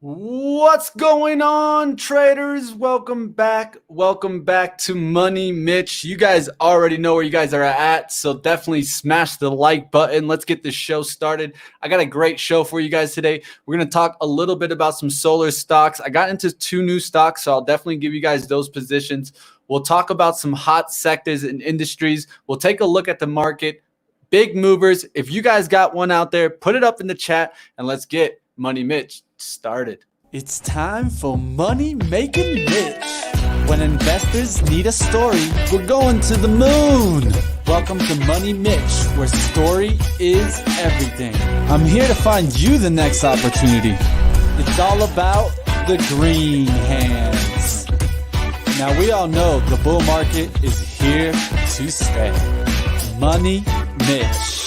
What's going on, traders? Welcome back. Welcome back to Money Mitch. You guys already know where you guys are at, so definitely smash the like button. Let's get this show started. I got a great show for you guys today. We're going to talk a little bit about some solar stocks. I got into 2 new stocks, so I'll definitely give you guys those positions. We'll talk about some hot sectors and industries. We'll take a look at the market. Big movers. If you guys got one out there, put it up in the chat, and let's get Money Mitch started. It's time for Money Making Mitch. When investors need a story, we're going to the moon. Welcome to Money Mitch, where story is everything. I'm here to find you the next opportunity. It's all about the green hands. Now we all know the bull market is here to stay. Money Mitch.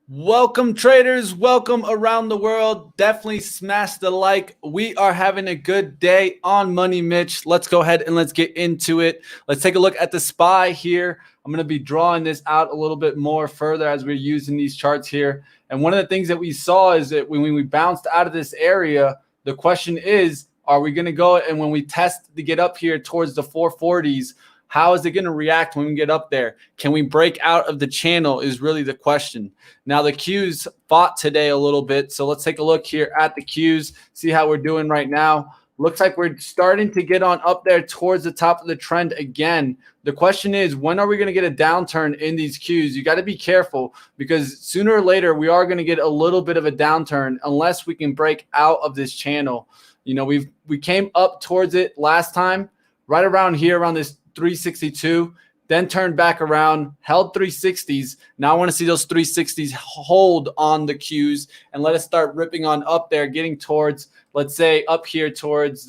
Welcome, traders. Welcome around the world. Definitely smash the like. We are having a good day on Money Mitch. Let's go ahead and let's get into it. Let's take a look at the SPY here. I'm going to be drawing this out a little bit more further as we're using these charts here. And one of the things that we saw is that when we bounced out of this area, the question is, are we going to go, and when we test to get up here towards the 440s, how is it going to react when we get up there? Can we break out of the channel is really the question. Now, the Qs fought today a little bit, so let's take a look here at the Qs, see how we're doing right now. Looks like we're starting to get on up there towards the top of the trend again. The question is, when are we going to get a downturn in these Qs? You got to be careful, because sooner or later we are going to get a little bit of a downturn unless we can break out of this channel. You know, we came up towards it last time, right around here, around this 362, then turned back around, held 360s. Now I want to see those 360s hold on the Qs and let us start ripping on up there, getting towards, let's say, up here towards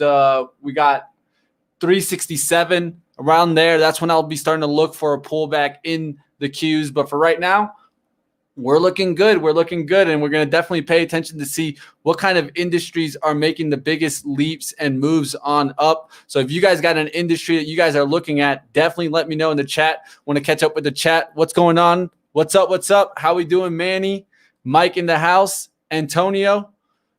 we got 367 around there. That's when I'll be starting to look for a pullback in the Qs. But for right now, we're looking good. We're looking good, and we're going to definitely pay attention to see what kind of industries are making the biggest leaps and moves on up. So if you guys got an industry that you guys are looking at, definitely let me know in the chat. Want to catch up with the chat. What's going on? What's up? What's up? How we doing, Manny? Mike in the house. Antonio.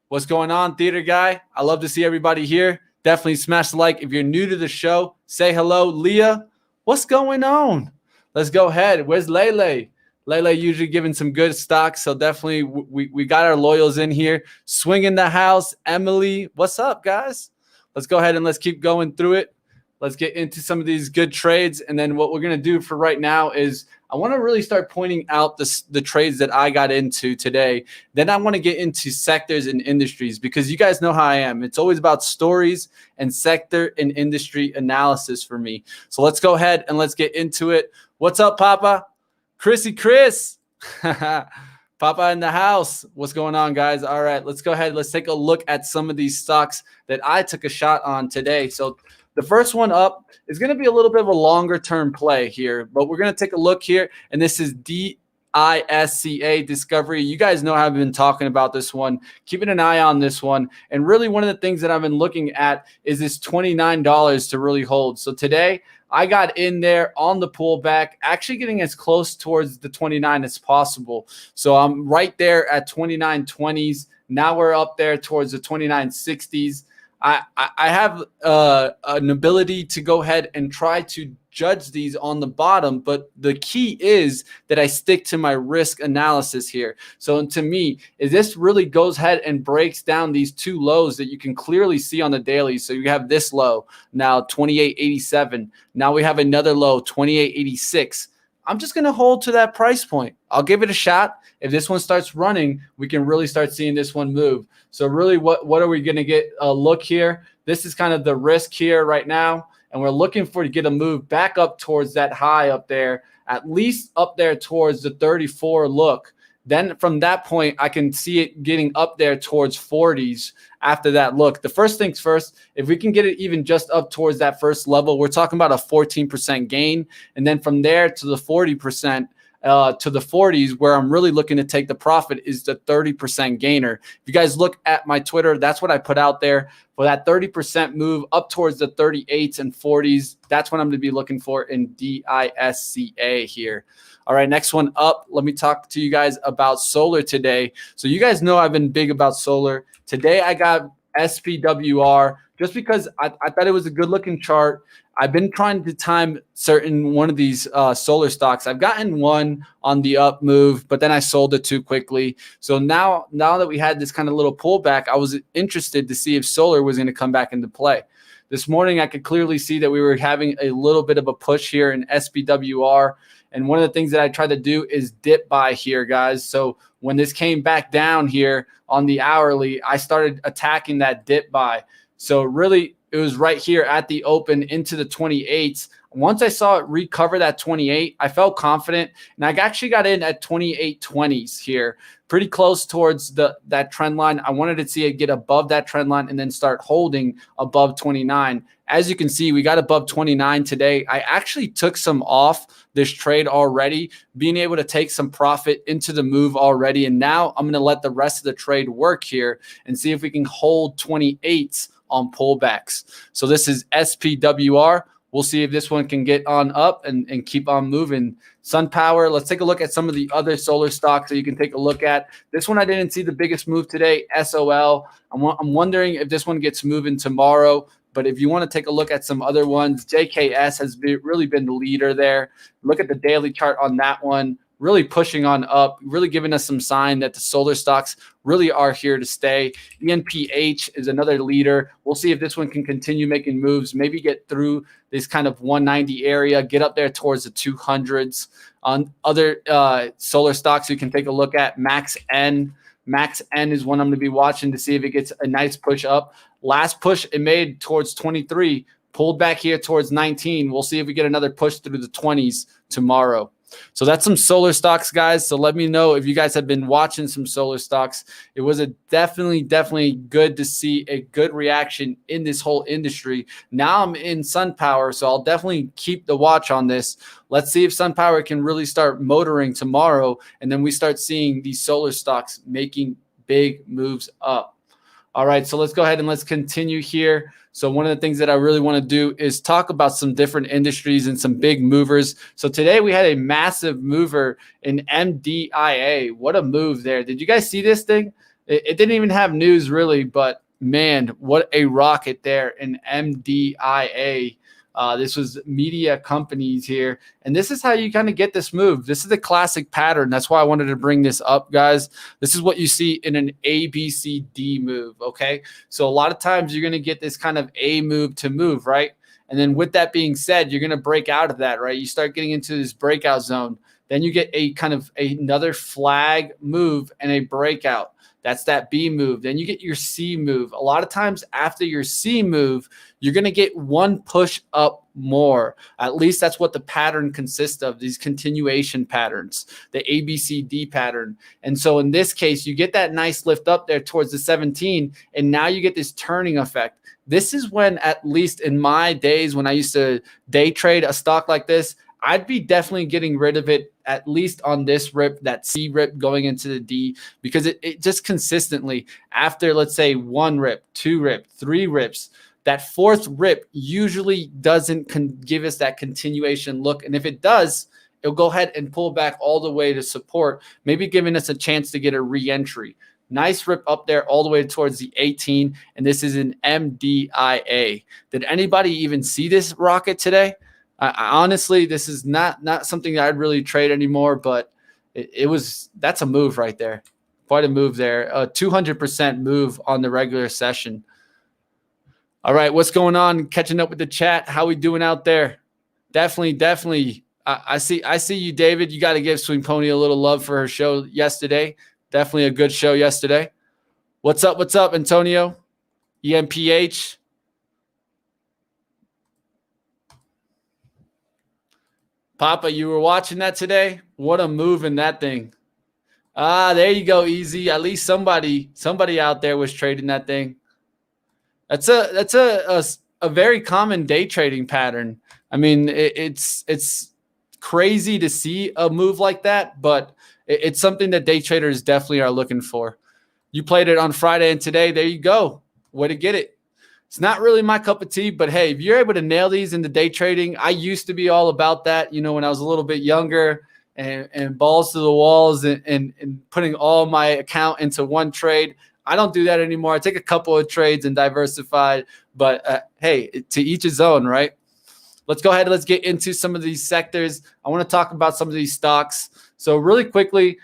What's going on, theater guy? I love to see everybody here. Definitely smash the like. If you're new to the show, say hello. Leah, what's going on? Let's go ahead. Where's Lele? Lele usually giving some good stocks, so definitely we got our loyals in here. Swing in the house. Emily, what's up, guys? Let's go ahead and let's keep going through it. Let's get into some of these good trades, and then what we're going to do for right now is I want to really start pointing out the trades that I got into today. Then I want to get into sectors and industries, because you guys know how I am. It's always about stories and sector and industry analysis for me. So let's go ahead and let's get into it. What's up, Papa? Chrissy Chris. Papa in the house. What's going on, guys? All right, let's go ahead. Let's take a look at some of these stocks that I took a shot on today. So the first one up is going to be a little bit of a longer term play here, but we're going to take a look here, and this is DISCA, Discovery. You guys know I've been talking about this one, keeping an eye on this one. And really one of the things that I've been looking at is this $29 to really hold. So today I got in there on the pullback, actually getting as close towards the 29 as possible. So I'm right there at 29.20s. Now we're up there towards the 29.60s. I have an ability to go ahead and try to judge these on the bottom, but the key is that I stick to my risk analysis here. So to me, is this really goes ahead and breaks down these 2 lows that you can clearly see on the daily. So you have this low now, 28.87. Now we have another low, 28.86. I'm just going to hold to that price point. I'll give it a shot. If this one starts running, we can really start seeing this one move. So really, what are we going to get a look here? This is kind of the risk here right now, and we're looking to get a move back up towards that high up there, at least up there towards the 34 look. Then from that point, I can see it getting up there towards 40s after that look. The first things first, if we can get it even just up towards that first level, we're talking about a 14% gain. And then from there to the 40%, to the 40s, where I'm really looking to take the profit is the 30% gainer. If you guys look at my Twitter, that's what I put out there for that 30% move up towards the 38s and 40s. That's what I'm going to be looking for in DISCA here. All right, next one up. Let me talk to you guys about solar today. So you guys know I've been big about solar. Today I got SPWR just because I thought it was a good looking chart. I've been trying to time one of these solar stocks. I've gotten one on the up move, but then I sold it too quickly. So now that we had this kind of little pullback, I was interested to see if solar was going to come back into play. This morning, I could clearly see that we were having a little bit of a push here in SPWR. And one of the things that I try to do is dip buy here, guys. So when this came back down here on the hourly, I started attacking that dip buy. So really, it was right here at the open into the 28s. Once I saw it recover that 28, I felt confident, and I actually got in at 28.20s here, pretty close towards that trend line. I wanted to see it get above that trend line and then start holding above 29. As you can see, we got above 29 today. I actually took some off this trade already, being able to take some profit into the move already. And now I'm going to let the rest of the trade work here and see if we can hold 28s on pullbacks. So this is SPWR. We'll see if this one can get on up and keep on moving. SunPower, let's take a look at some of the other solar stocks that you can take a look at. This one I didn't see the biggest move today, SOL. I'm wondering if this one gets moving tomorrow. But if you want to take a look at some other ones, JKS has really been the leader there. Look at the daily chart on that one. Really pushing on up, really giving us some sign that the solar stocks really are here to stay. ENPH is another leader. We'll see if this one can continue making moves, maybe get through this kind of 190 area, get up there towards the 200s. On other solar stocks you can take a look at, Max N. Max N is one I'm going to be watching to see if it gets a nice push up. Last push it made towards 23, pulled back here towards 19. We'll see if we get another push through the 20s tomorrow. So that's some solar stocks, guys. So let me know if you guys have been watching some solar stocks. It was definitely good to see a good reaction in this whole industry. Now I'm in SunPower, so I'll definitely keep the watch on this. Let's see if SunPower can really start motoring tomorrow, and then we start seeing these solar stocks making big moves up. All right, so let's go ahead and let's continue here. So one of the things that I really want to do is talk about some different industries and some big movers. So today we had a massive mover in MDIA. What a move there. Did you guys see this thing? It didn't even have news really, but man, what a rocket there in MDIA. This was media companies here. And this is how you kind of get this move. This is the classic pattern. That's why I wanted to bring this up, guys. This is what you see in an ABCD move, okay? So a lot of times you're going to get this kind of A move to move, right? And then with that being said, you're going to break out of that, right? You start getting into this breakout zone. Then you get a kind of another flag move and a breakout. That's that B move. Then you get your C move. A lot of times after your C move, you're going to get one push up more. At least that's what the pattern consists of, these continuation patterns, the ABCD pattern. And so in this case, you get that nice lift up there towards the 17, and now you get this turning effect. This is when, at least in my days when I used to day trade a stock like this, I'd be definitely getting rid of it, at least on this rip, that C rip going into the D, because it just consistently, after, let's say, 1 rip, 2 rip, 3 rips, that 4th rip usually doesn't give us that continuation look. And if it does, it'll go ahead and pull back all the way to support, maybe giving us a chance to get a re-entry. Nice rip up there all the way towards the 18, and this is an MDIA. Did anybody even see this rocket today? Honestly, this is not something that I'd really trade anymore, but that's a move right there. Quite a move there. A 200% move on the regular session. All right, what's going on? Catching up with the chat. How we doing out there? Definitely. I see you, David. You got to give Swing Pony a little love for her show yesterday. Definitely a good show yesterday. What's up, Antonio? EMPH. Papa, you were watching that today? What a move in that thing. There you go, easy. At least somebody out there was trading that thing. That's a very common day trading pattern. I mean, it's crazy to see a move like that, but it's something that day traders definitely are looking for. You played it on Friday and today. There you go. Way to get it. It's not really my cup of tea, but hey, if you're able to nail these into day trading, I used to be all about that, when I was a little bit younger and balls to the walls and putting all my account into one trade. I don't do that anymore. I take a couple of trades and diversify, but hey, to each his own, right? Let's go ahead and let's get into some of these sectors. I want to talk about some of these stocks. So really quickly,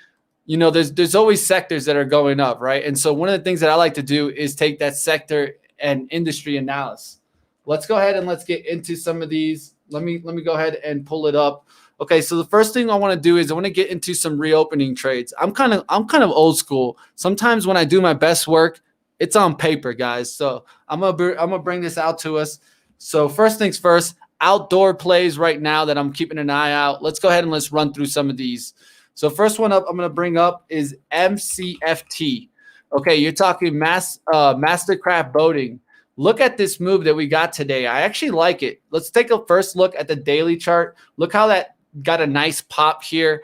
there's always sectors that are going up, right? And so one of the things that I like to do is take that sector and industry analysis. Let's go ahead and let's get into some of these. Let me go ahead and pull it up. Okay, so the first thing I want to do is I want to get into some reopening trades. I'm kind of old school. Sometimes when I do my best work, it's on paper, guys. So I'm gonna bring this out to us. So first things first, outdoor plays right now that I'm keeping an eye out. Let's go ahead and let's run through some of these. So first one up I'm going to bring up is MCFT. Okay, you're talking Mastercraft Boating. Look at this move that we got today. I actually like it. Let's take a first look at the daily chart. Look how that got a nice pop here.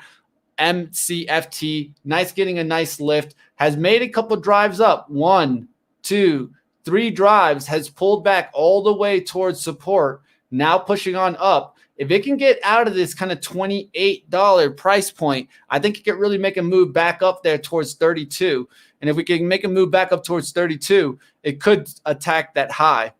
MCFT, nice, getting a nice lift. Has made a couple drives up. 1, 2, 3 drives. Has pulled back all the way towards support. Now pushing on up. If it can get out of this kind of $28 price point, I think it could really make a move back up there towards 32. And if we can make a move back up towards 32, it could attack that high.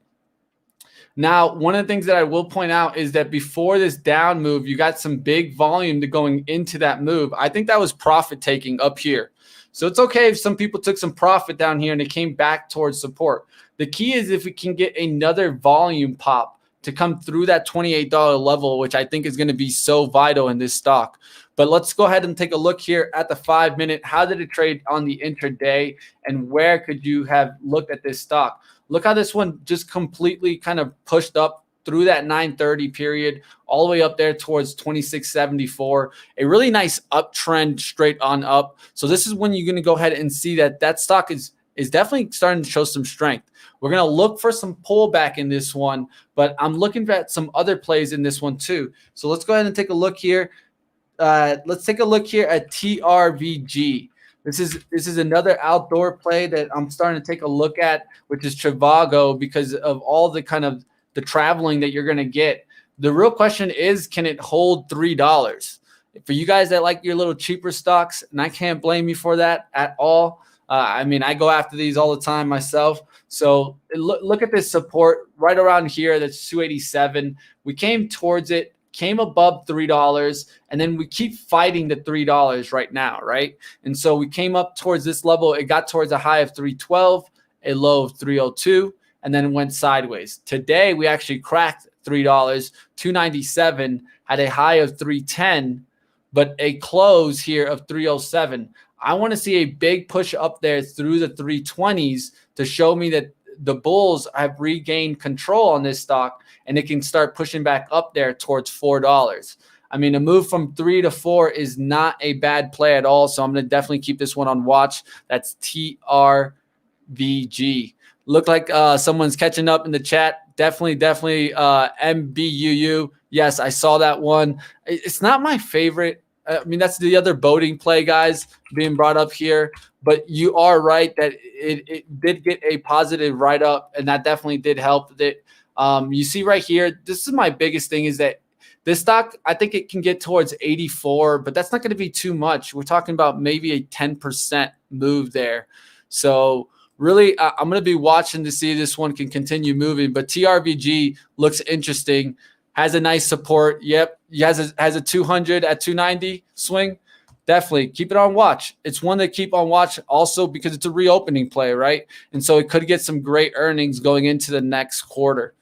Now, one of the things that I will point out is that before this down move, you got some big volume to going into that move. I think that was profit taking up here. So it's okay if some people took some profit down here and it came back towards support. The key is if we can get another volume pop to come through that $28 level, which I think is going to be so vital in this stock. But let's go ahead and take a look here at the 5-minute. How did it trade on the intraday, and where could you have looked at this stock? Look how this one just completely kind of pushed up through that 930 period, all the way up there towards 2674. A really nice uptrend straight on up. So this is when you're going to go ahead and see that that stock is definitely starting to show some strength. We're going to look for some pullback in this one, but I'm looking at some other plays in this one too. So let's go ahead and take a look here. Let's take a look here at TRVG. This is another outdoor play that I'm starting to take a look at, which is Trivago, because of all the kind of the traveling that you're going to get. The real question is, can it hold $3? For you guys that like your little cheaper stocks, and I can't blame you for that at all. I mean, I go after these all the time myself. So look at this support right around here. That's 287. We came towards it, came above $3, and then we keep fighting the $3 right now, right? And so we came up towards this level. It got towards a high of 312, a low of 302, and then it went sideways. Today, we actually cracked $3, 297, had a high of 310, but a close here of 307. I want to see a big push up there through the 320s to show me that the bulls have regained control on this stock and it can start pushing back up there towards $4. I mean, a move from 3 to 4 is not a bad play at all. So I'm going to definitely keep this one on watch. That's TRVG. Look like someone's catching up in the chat. Definitely MBUU. Yes, I saw that one. It's not my favorite. I mean, that's the other boating play, guys, being brought up here. But you are right that it did get a positive write-up, and that definitely did help with it. You see right here, this is my biggest thing, is that this stock, I think it can get towards 84, but that's not going to be too much. We're talking about maybe a 10% move there. So really, I'm going to be watching to see if this one can continue moving. But TRVG looks interesting. Has a nice support. Yep. Has a 200 at 290 swing. Definitely keep it on watch. It's one to keep on watch also because it's a reopening play, right? And so it could get some great earnings going into the next quarter.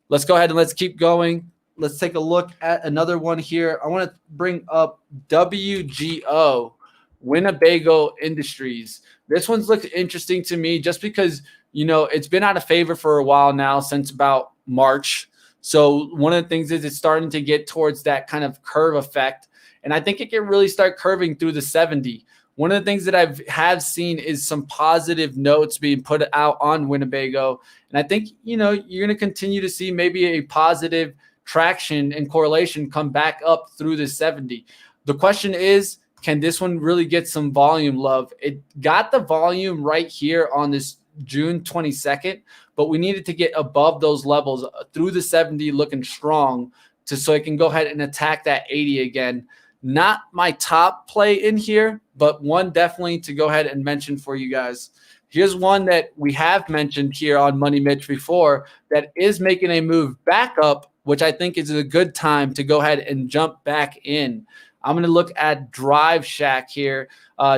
Let's go ahead and let's keep going. Let's take a look at another one here. I want to bring up WGO, Winnebago Industries. This one's looked interesting to me just because, it's been out of favor for a while now, since about March. So one of the things is it's starting to get towards that kind of curve effect. And I think it can really start curving through the 70. One of the things that have seen is some positive notes being put out on Winnebago. And I think, you're going to continue to see maybe a positive traction and correlation come back up through the 70. The question is, can this one really get some volume love? It got the volume right here on this June 22nd, but we needed to get above those levels through the 70, looking strong so it can go ahead and attack that 80 again. Not my top play in here, but one definitely to go ahead and mention for you guys. Here's one that we have mentioned here on Money Mitch before that is making a move back up, which I think is a good time to go ahead and jump back in. I'm going to look at Drive Shack here.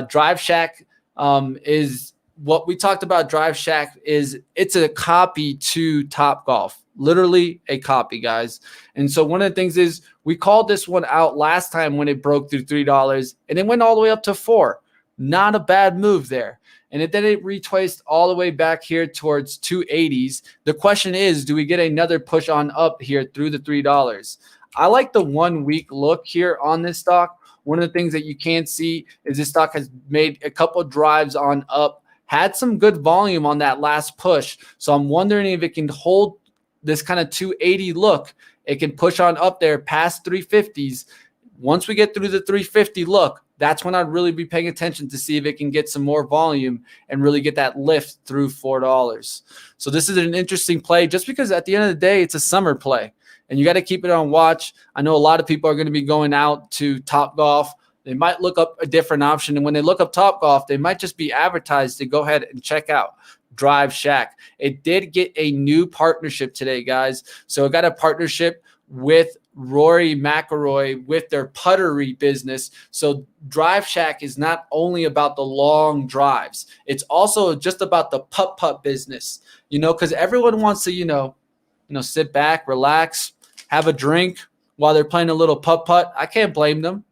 Drive Shack is what we talked about. Drive Shack is it's a copy to Topgolf, literally a copy, guys. And so one of the things is we called this one out last time when it broke through $3 and it went all the way up to $4. Not a bad move there. And then it retraced all the way back here towards 280s. The question is, do we get another push on up here through the $3? I like the 1 week look here on this stock. One of the things that you can't see is this stock has made a couple drives on up, had some good volume on that last push. So I'm wondering if it can hold this kind of 280 look. It can push on up there past 350s. Once we get through the 350 look, that's when I'd really be paying attention to see if it can get some more volume and really get that lift through $4. So this is an interesting play just because at the end of the day, it's a summer play and you got to keep it on watch. I know a lot of people are going to be going out to Topgolf. They might look up a different option. And when they look up Topgolf, they might just be advertised to go ahead and check out Drive Shack. It did get a new partnership today, guys. So it got a partnership with Rory McIlroy with their puttery business. So Drive Shack is not only about the long drives. It's also just about the putt business, because everyone wants to, sit back, relax, have a drink while they're playing a little putt. I can't blame them.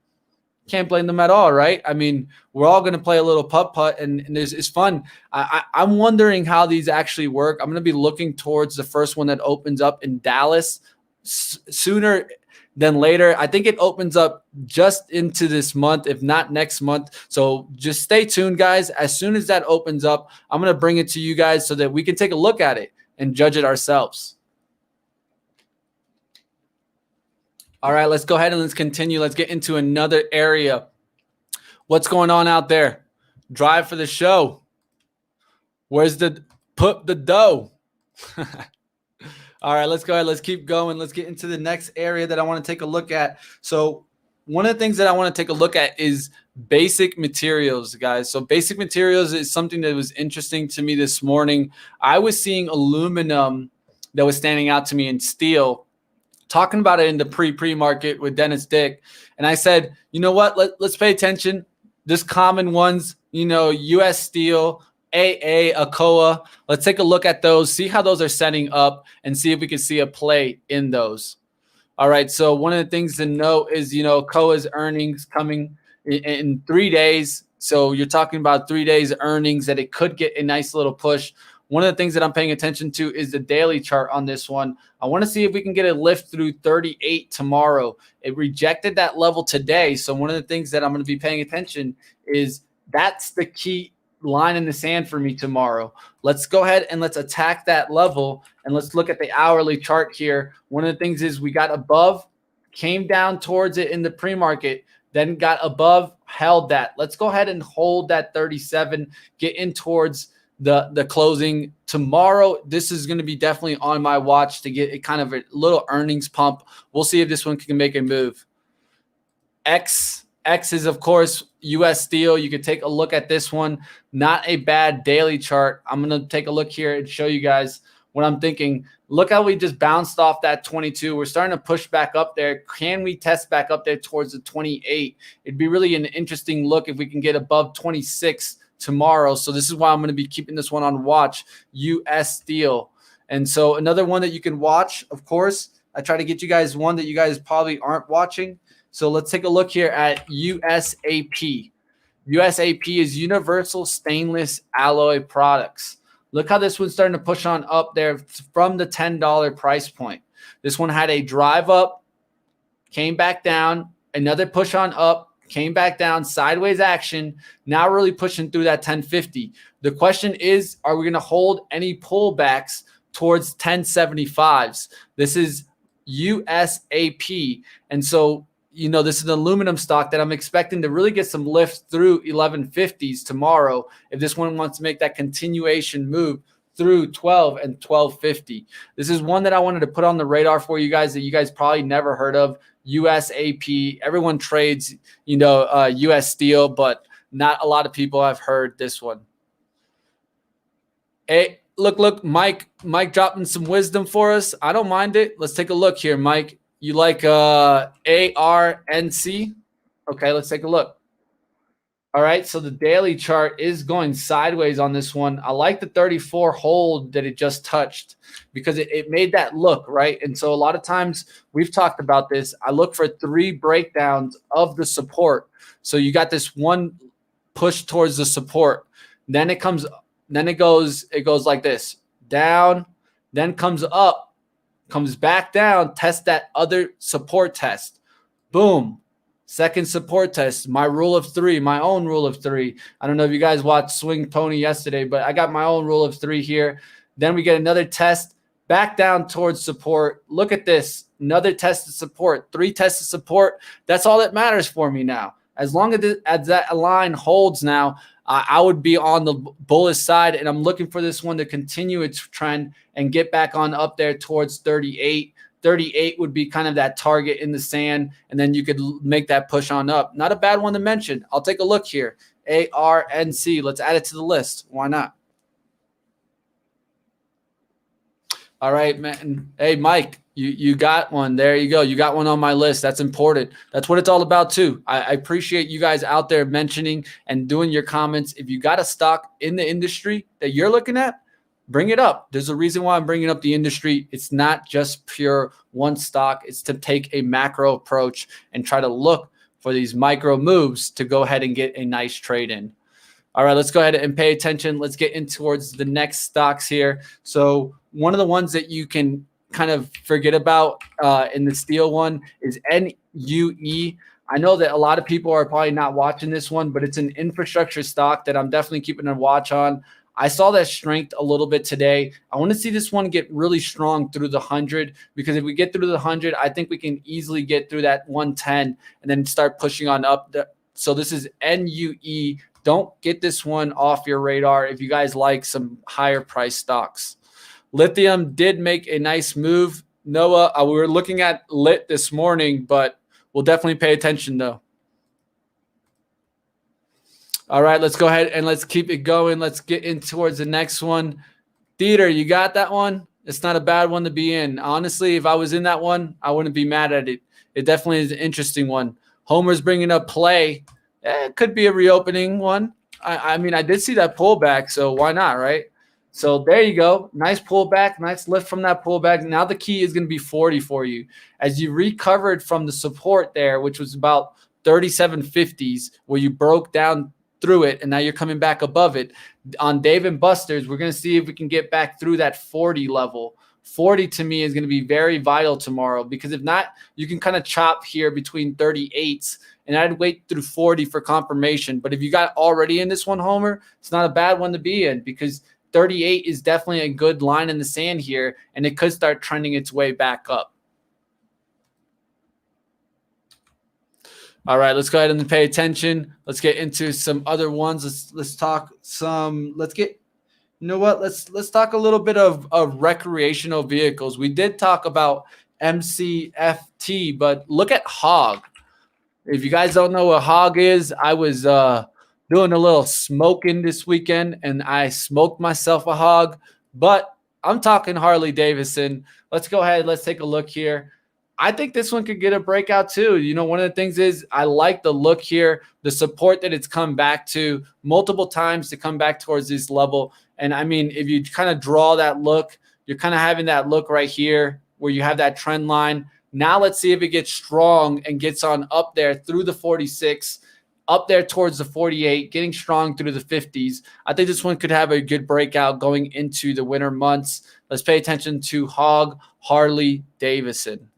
Can't blame them at all, right? I mean, we're all going to play a little putt, and it's fun. I'm wondering how these actually work. I'm going to be looking towards the first one that opens up in Dallas sooner than later. I think it opens up just into this month, if not next month. So just stay tuned, guys. As soon as that opens up, I'm going to bring it to you guys so that we can take a look at it and judge it ourselves. All right, let's go ahead and let's continue. Let's get into another area. What's going on out there? Drive for the show. Where's the put the dough? All right, let's go ahead. Let's keep going. Let's get into the next area that I want to take a look at. So one of the things that I want to take a look at is basic materials, guys. So basic materials is something that was interesting to me this morning. I was seeing aluminum that was standing out to me in steel, talking about it in the pre-market with Dennis Dick. And I said, you know what? Let's pay attention. Just common ones, US Steel, AA, ACOA. Let's take a look at those, see how those are setting up, and see if we can see a play in those. All right, so one of the things to note is, ACOA's earnings coming in 3 days. So you're talking about 3 days earnings that it could get a nice little push. One of the things that I'm paying attention to is the daily chart on this one. I want to see if we can get a lift through 38 tomorrow. It rejected that level today. So one of the things that I'm going to be paying attention is that's the key line in the sand for me tomorrow. Let's go ahead and let's attack that level. And let's look at the hourly chart here. One of the things is we got above, came down towards it in the pre-market, then got above, held that. Let's go ahead and hold that 37, get in towards the closing tomorrow. This is going to be definitely on my watch to get a kind of a little earnings pump. We'll see if this one can make a move. X is, of course, US Steel. You can take a look at this one. Not a bad daily chart. I'm going to take a look here and show you guys what I'm thinking. Look how we just bounced off that 22. We're starting to push back up there. Can we test back up there towards the 28? It'd be really an interesting look if we can get above 26 tomorrow. So this is why I'm going to be keeping this one on watch, US Steel. And so another one that you can watch, of course, I try to get you guys one that you guys probably aren't watching. So let's take a look here at USAP. USAP is Universal Stainless Alloy Products. Look how this one's starting to push on up there from the $10 price point. This one had a drive up, came back down, another push on up, came back down, sideways action, now really pushing through that 1050. The question is, are we going to hold any pullbacks towards 1075s? This is USAP. And so, this is an aluminum stock that I'm expecting to really get some lift through 1150s tomorrow if this one wants to make that continuation move through 12 and 1250. This is one that I wanted to put on the radar for you guys that you guys probably never heard of. USAP. Everyone trades, US Steel, but not a lot of people have heard this one. Hey, look, Mike dropping some wisdom for us. I don't mind it. Let's take a look here, Mike. You like ARNC? Okay, let's take a look. All right, so the daily chart is going sideways on this one. I like the 34 hold that it just touched because it made that look, right? And so a lot of times we've talked about this. I look for 3 breakdowns of the support. So you got this one push towards the support. Then it goes like this, down, then comes up, comes back down, test that other support test. Boom. Second support test, my rule of 3, my own rule of 3. I don't know if you guys watched Swing Pony yesterday, but I got my own rule of 3 here. Then we get another test, back down towards support. Look at this, another test of support, 3 tests of support. That's all that matters for me now. As long as that line holds now, I would be on the bullish side, and I'm looking for this one to continue its trend and get back on up there towards 38. 38 would be kind of that target in the sand, and then you could make that push on up. Not a bad one to mention. I'll take a look here. ARNC. Let's add it to the list. Why not? All right, man. Hey, Mike, you got one. There you go. You got one on my list. That's important. That's what it's all about, too. I appreciate you guys out there mentioning and doing your comments. If you got a stock in the industry that you're looking at, bring it up. There's a reason why I'm bringing up the industry. It's not just pure one stock. It's to take a macro approach and try to look for these micro moves to go ahead and get a nice trade in. All right, let's go ahead and pay attention. Let's get in towards the next stocks here. So one of the ones that you can kind of forget about in the steel one is NUE. I know that a lot of people are probably not watching this one, but it's an infrastructure stock that I'm definitely keeping a watch on. I saw that strength a little bit today. I want to see this one get really strong through the 100, because if we get through the 100, I think we can easily get through that 110 and then start pushing on up. So this is NUE. Don't get this one off your radar if you guys like some higher price stocks. Lithium did make a nice move. Noah, we were looking at lit this morning, but we'll definitely pay attention though. All right, let's go ahead and let's keep it going. Let's get in towards the next one. Theater, you got that one? It's not a bad one to be in. Honestly, if I was in that one, I wouldn't be mad at it. It definitely is an interesting one. Homer's bringing up Play. It could be a reopening one. I mean, I did see that pullback, so why not, right? So there you go. Nice pullback, nice lift from that pullback. Now the key is going to be 40 for you. As you recovered from the support there, which was about 37.50s, where you broke down through it, and now you're coming back above it. On Dave & Buster's, we're going to see if we can get back through that 40 level. 40 to me is going to be very vital tomorrow, because if not, you can kind of chop here between 38s, and I'd wait through 40 for confirmation. But if you got already in this one, Homer, it's not a bad one to be in, because 38 is definitely a good line in the sand here, and it could start trending its way back up. All right, let's go ahead and pay attention. Let's get into some other ones. Let's talk some. Let's get. You know what? Let's talk a little bit of recreational vehicles. We did talk about MCFT, but look at Hog. If you guys don't know what Hog is, I was doing a little smoking this weekend, and I smoked myself a hog. But I'm talking Harley Davidson. Let's go ahead. Let's take a look here. I think this one could get a breakout too. You know, one of the things is I like the look here, the support that it's come back to multiple times to come back towards this level. And I mean, if you kind of draw that look, you're kind of having that look right here where you have that trend line. Now let's see if it gets strong and gets on up there through the 46, up there towards the 48, getting strong through the 50s. I think this one could have a good breakout going into the winter months. Let's pay attention to Hog Harley Davidson.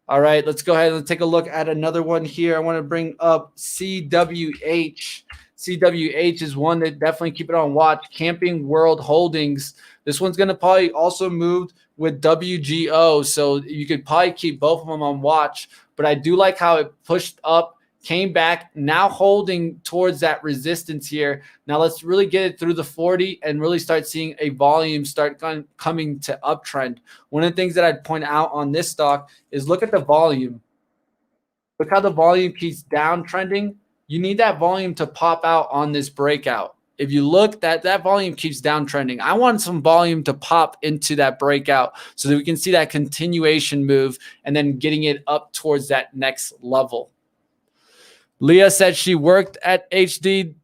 All right, let's go ahead and take a look at another one here. I want to bring up CWH. CWH is one that definitely keep it on watch. Camping World Holdings. This one's going to probably also move with WGO. So you could probably keep both of them on watch. But I do like how it pushed up, came back, now holding towards that resistance here. Now let's really get it through the 40 and really start seeing a volume start coming to uptrend. One of the things that I'd point out on this stock is look at the volume. Look how the volume keeps downtrending. You need that volume to pop out on this breakout. If you look, that volume keeps downtrending. I want some volume to pop into that breakout so that we can see that continuation move and then getting it up towards that next level. Leah said she worked at HD.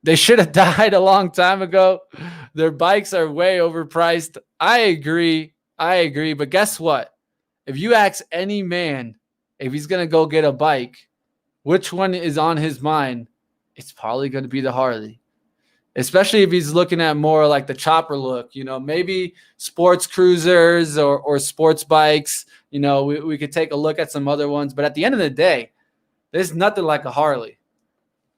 They should have died a long time ago. Their bikes are way overpriced. I agree. But guess what? If you ask any man if he's going to go get a bike, which one is on his mind? It's probably going to be the Harley. Especially if he's looking at more like the chopper look, maybe sports cruisers or sports bikes. We could take a look at some other ones. But at the end of the day, there's nothing like a Harley.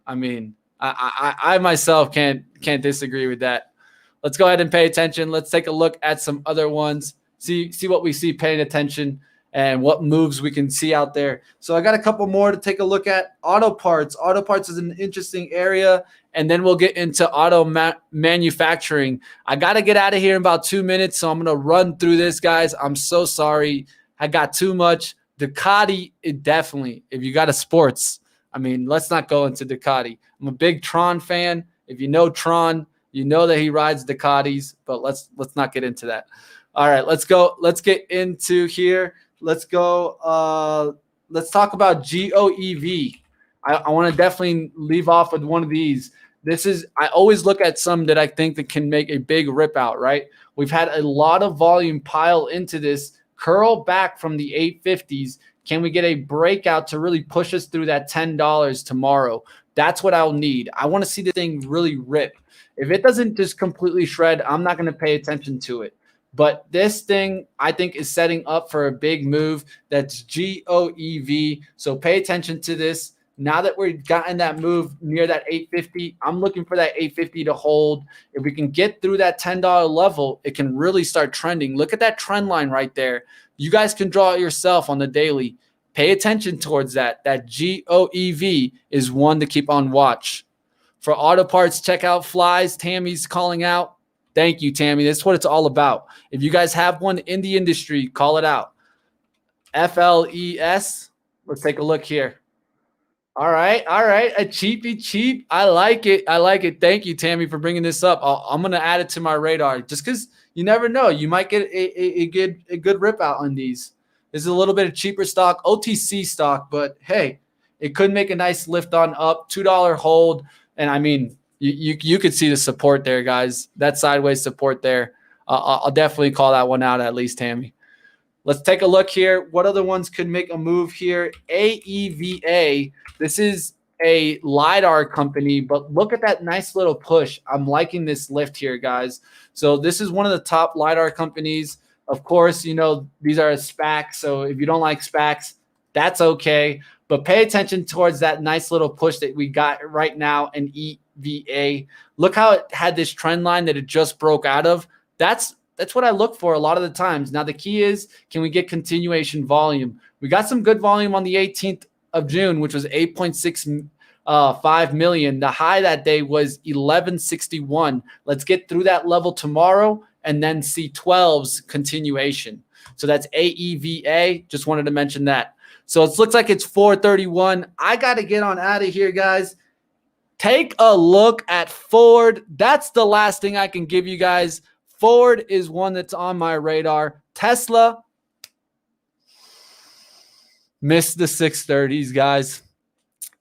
I mean, I myself can't disagree with that. Let's go ahead and pay attention. Let's take a look at some other ones. See what we see paying attention and what moves we can see out there. So I got a couple more to take a look at. Auto parts. Auto parts is an interesting area. And then we'll get into auto manufacturing. I got to get out of here in about 2 minutes, so I'm going to run through this, guys. I'm so sorry. I got too much. Ducati, it definitely, if you got a sports, let's not go into Ducati. I'm a big Tron fan. If you know Tron, you know that he rides Ducatis, but let's not get into that. All right, let's go. Let's get into here. Let's go. Let's talk about GOEV. I want to definitely leave off with one of these. I always look at some that I think that can make a big rip out, right? We've had a lot of volume pile into this, curl back from the 850s. Can we get a breakout to really push us through that $10 tomorrow? That's what I'll need. I want to see the thing really rip. If it doesn't just completely shred, I'm not going to pay attention to it. But this thing, I think, is setting up for a big move. That's GOEV. So pay attention to this. Now that we've gotten that move near that 850, I'm looking for that 850 to hold. If we can get through that $10 level, it can really start trending. Look at that trend line right there. You guys can draw it yourself on the daily. Pay attention towards that. That GOEV is one to keep on watch. For auto parts, check out Flies. Tammy's calling out. Thank you, Tammy. That's what it's all about. If you guys have one in the industry, call it out. FLES. Let's take a look here. All right. A cheapy cheap. I like it. Thank you, Tammy, for bringing this up. I'm going to add it to my radar just because you never know. You might get a good rip out on these. This is a little bit of cheaper stock, OTC stock, but hey, it could make a nice lift on up, $2 hold. And you could see the support there, guys. That sideways support there. I'll definitely call that one out at least, Tammy. Let's take a look here. What other ones could make a move here? AEVA. This is a LiDAR company, but look at that nice little push. I'm liking this lift here, guys. So this is one of the top LiDAR companies. Of course, these are SPACs. So if you don't like SPACs, that's okay. But pay attention towards that nice little push that we got right now in EVA. Look how it had this trend line that it just broke out of. That's what I look for a lot of the times. Now, the key is, can we get continuation volume? We got some good volume on the 18th of June, which was 8.65 million. The high that day was 1161. Let's get through that level tomorrow and then see 12's continuation. So that's AEVA. Just wanted to mention that. So it looks like it's 431. I got to get on out of here, guys. Take a look at Ford. That's the last thing I can give you guys. Ford is one that's on my radar. Tesla missed the 630s, guys.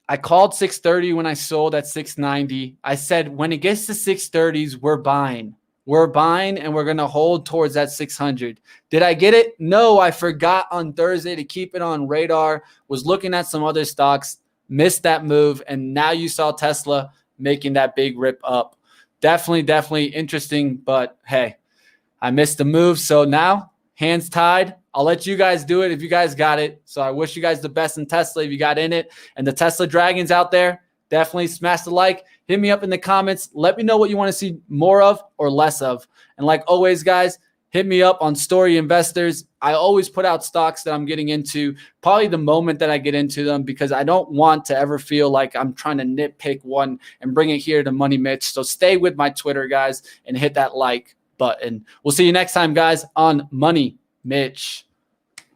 I called 630 when I sold at 690. I said, when it gets to 630s, we're buying. We're buying, and we're going to hold towards that 600. Did I get it? No, I forgot on Thursday to keep it on radar. Was looking at some other stocks, missed that move, and now you saw Tesla making that big rip up. Definitely interesting, but hey, I missed the move. So now, hands tied. I'll let you guys do it if you guys got it. So I wish you guys the best in Tesla if you got in it. And the Tesla Dragons out there, definitely smash the like. Hit me up in the comments. Let me know what you want to see more of or less of. And like always, guys, hit me up on Story Investors. I always put out stocks that I'm getting into probably the moment that I get into them, because I don't want to ever feel like I'm trying to nitpick one and bring it here to Money Mitch. So stay with my Twitter, guys, and hit that like button. We'll see you next time, guys, on Money Mitch.